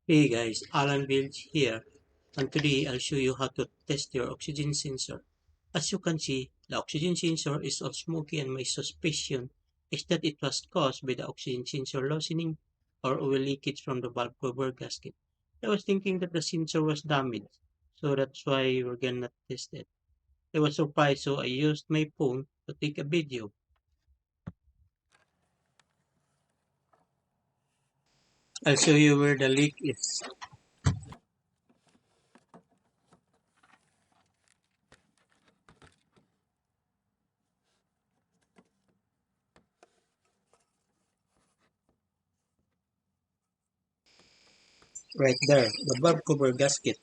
Hey guys, Allan Builds here, and today I'll show you how to test your oxygen sensor. As you can see, the oxygen sensor is all smoky and my suspicion is that it was caused by the oxygen sensor loosening or oil leakage from the valve cover gasket. I was thinking that the sensor was damaged, so that's why we're gonna test it. I was surprised, so I used my phone to take a video. I'll show you where the leak is. Right there, the valve cover gasket.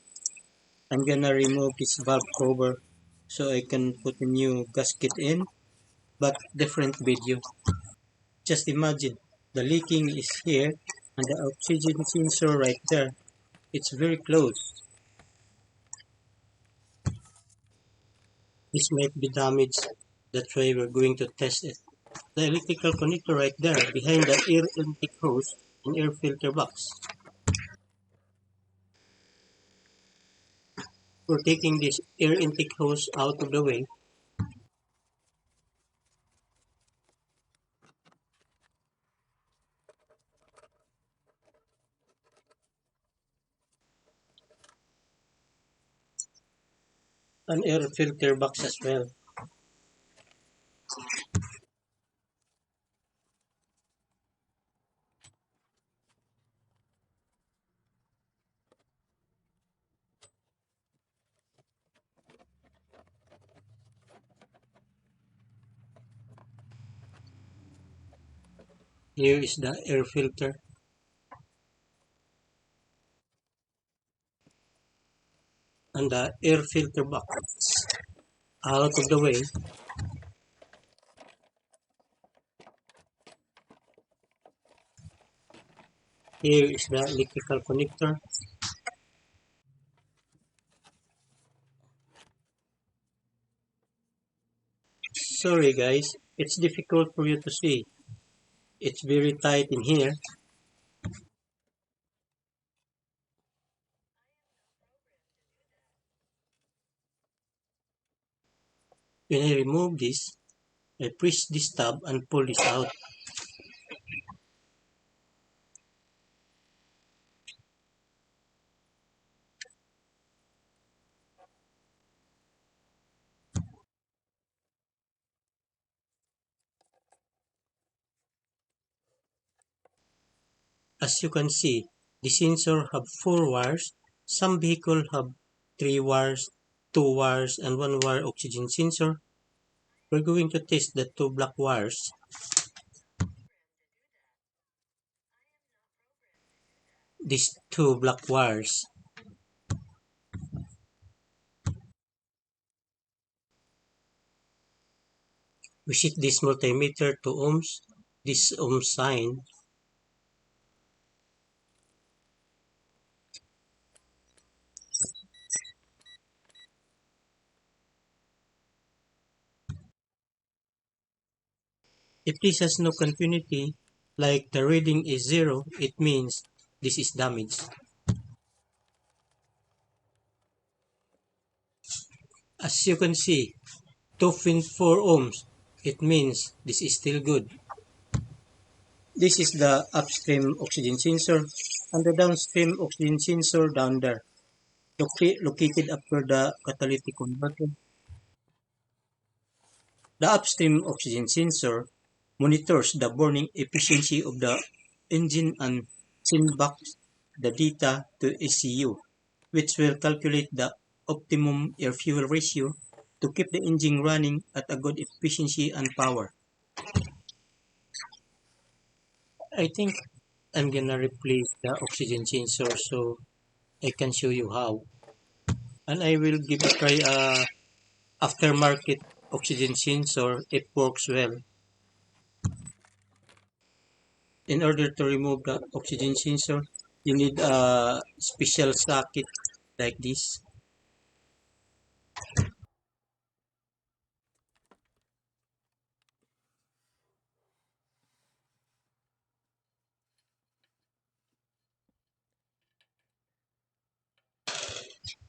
I'm gonna remove this valve cover so I can put a new gasket in, but different video. Just imagine, the leaking is here and the oxygen sensor right there. It's very close. This might be damaged. That's why we're going to test it. The electrical connector right there behind the air intake hose and air filter box. We're taking this air intake hose out of the way. An air filter box as well. Here is the air filter and the air filter box out of the way. Here is the electrical connector. Sorry guys, it's difficult for you to see. It's very tight in here. When I remove this, I press this tab and pull this out. As you can see, the sensor have 4 wires. Some vehicle have 3 wires, 2 wires, and 1 wire oxygen sensor. We're going to test the 2 black wires. These 2 black wires. We set this multimeter to ohms. This ohm sign. If this has no continuity, like the reading is 0, it means this is damaged. As you can see, 2.4 ohms, it means this is still good. This is the upstream oxygen sensor and the downstream oxygen sensor down there, located after the catalytic converter. The upstream oxygen sensor monitors the burning efficiency of the engine and send back the data to ECU, which will calculate the optimum air-fuel ratio to keep the engine running at a good efficiency and power. I think I'm gonna replace the oxygen sensor so I can show you how. And I will give a try aftermarket oxygen sensor. It works well. In order to remove the oxygen sensor, you need a special socket like this.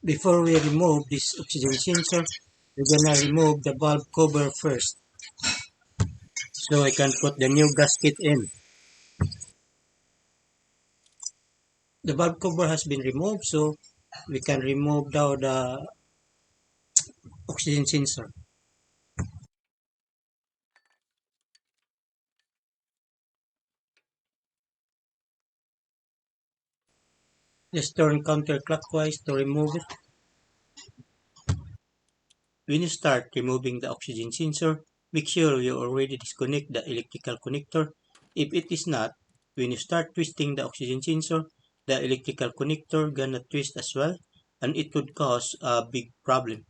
Before we remove this oxygen sensor, we're gonna remove the valve cover first. So I can put the new gasket in. The valve cover has been removed, so we can remove now the oxygen sensor. Just turn counterclockwise to remove it. When you start removing the oxygen sensor, make sure you already disconnect the electrical connector. If it is not, when you start twisting the oxygen sensor, the electrical connector gonna twist as well, and it could cause a big problem.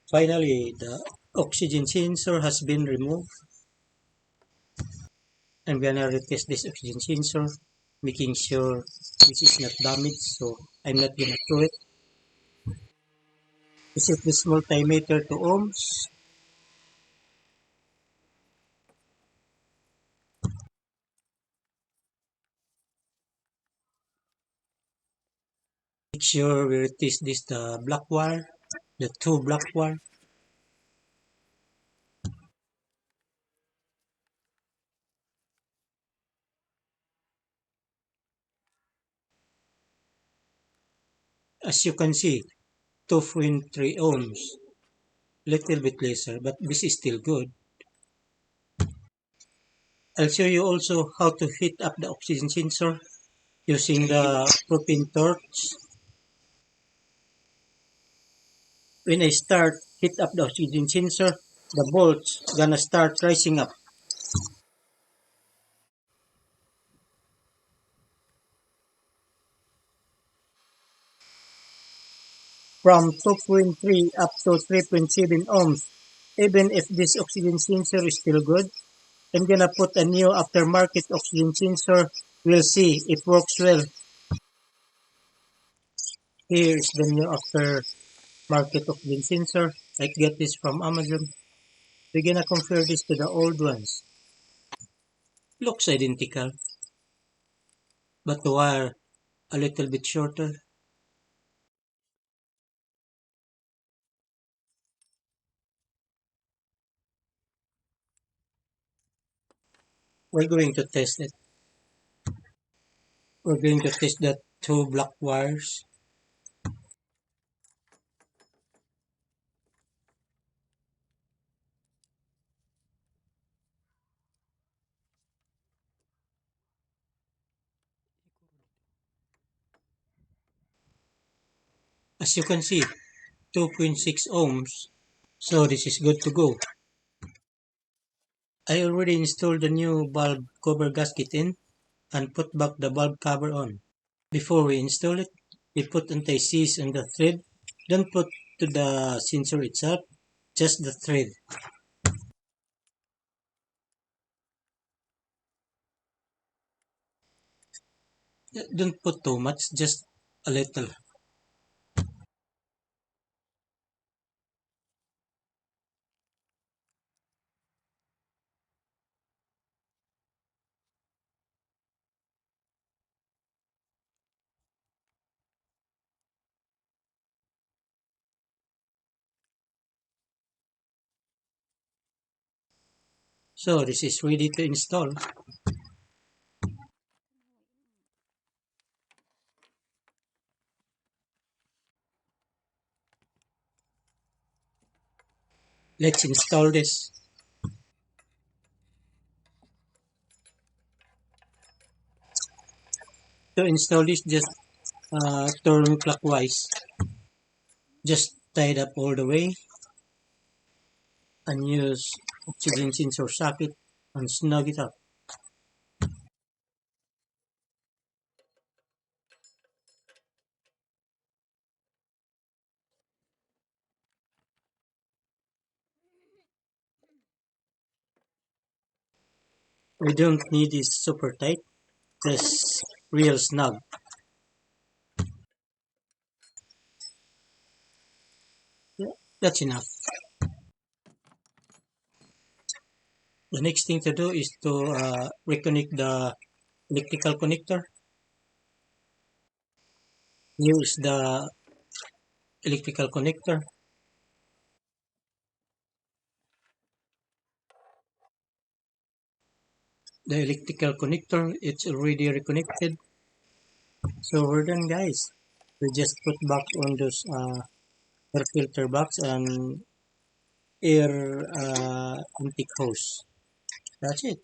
Finally, the oxygen sensor has been removed. I'm gonna retest this oxygen sensor, making sure this is not damaged, so I'm not gonna throw it. Set this multimeter to ohms. Make sure we retest this the black wire, the two black wire. As you can see, 2.3 ohms, little bit lesser, but this is still good. I'll show you also how to heat up the oxygen sensor using the propane torch. When I start heat up the oxygen sensor, the volts gonna start rising up from 2.3 up to 3.7 ohms. Even if this oxygen sensor is still good, I'm gonna put a new aftermarket oxygen sensor. We'll see if it works well. Here is the new aftermarket oxygen sensor. I get this from Amazon. We're gonna compare this to the old ones. Looks identical, but the wire a little bit shorter. We're going to test it. We're going to test the two black wires. As you can see, 2.6 ohms. So this is good to go. I already installed the new bulb cover gasket in and put back the bulb cover on. Before we install it, we put anti-seize on the thread. Don't put to the sensor itself, just the thread. Don't put too much, just a little. So this is ready to install. Let's install this. To install this, just turn clockwise. Just tie it up all the way and use oxygen sensor socket and snug it up. We don't need this super tight. This real snug. Yeah, that's enough. The next thing to do is to reconnect the electrical connector. Here is the electrical connector. The electrical connector, it's already reconnected. So we're done, guys. We just put back on those air filter box and air intake hose. That's it.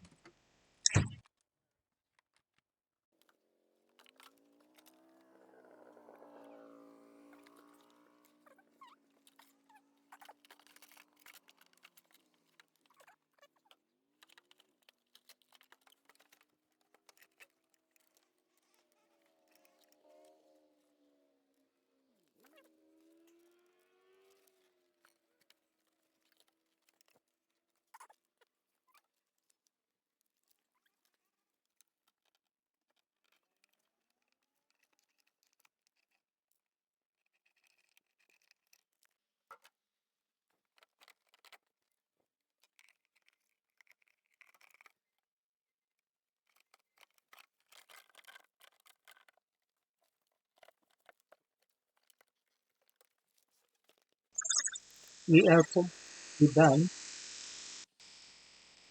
We are completely done.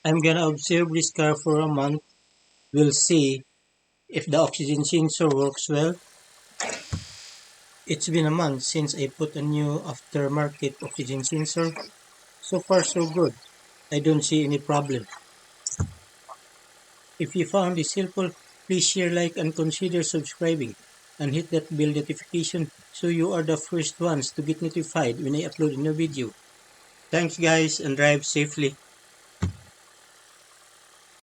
I'm gonna observe this car for a month. We'll see if the oxygen sensor works well. It's been a month since I put a new aftermarket oxygen sensor. So far so good. I don't see any problem. If you found this helpful, please share, like, and consider subscribing. And hit that bell notification so you are the first ones to get notified when I upload a new video. Thanks guys and drive safely.